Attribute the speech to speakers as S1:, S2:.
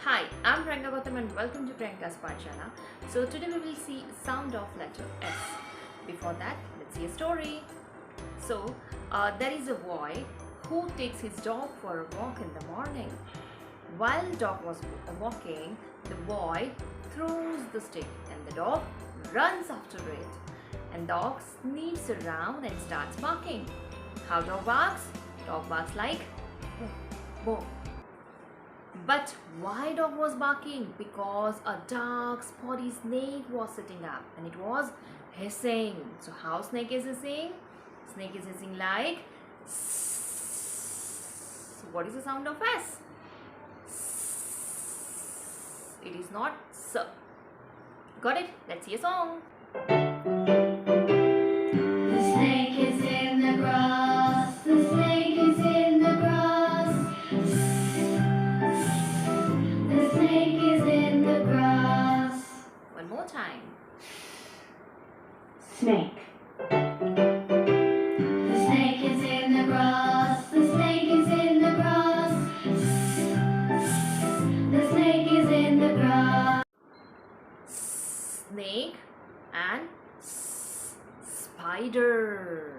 S1: Hi, I'm Priyanka Gautam and welcome to Priyanka's Pachana. So today we will see sound of letter S. Before that, let's see a story. So there is a boy who takes his dog for a walk in the morning. While the dog was walking, the boy throws the stick and the dog runs after it. And dog sniffs around and starts barking. How dog barks? Dog barks like boom. But why dog was barking? Because a dark spotty snake was sitting up and it was hissing. So how snake is hissing? Snake is hissing like S. What is the sound of S? S. It is not S. Got it? Let's see a song.
S2: The snake is in the grass. The snake is in the grass. The snake is in the grass.
S1: One more time.
S2: Snake. The snake is in the grass. The snake is in the grass. The snake is in the grass.
S1: Snake and spider.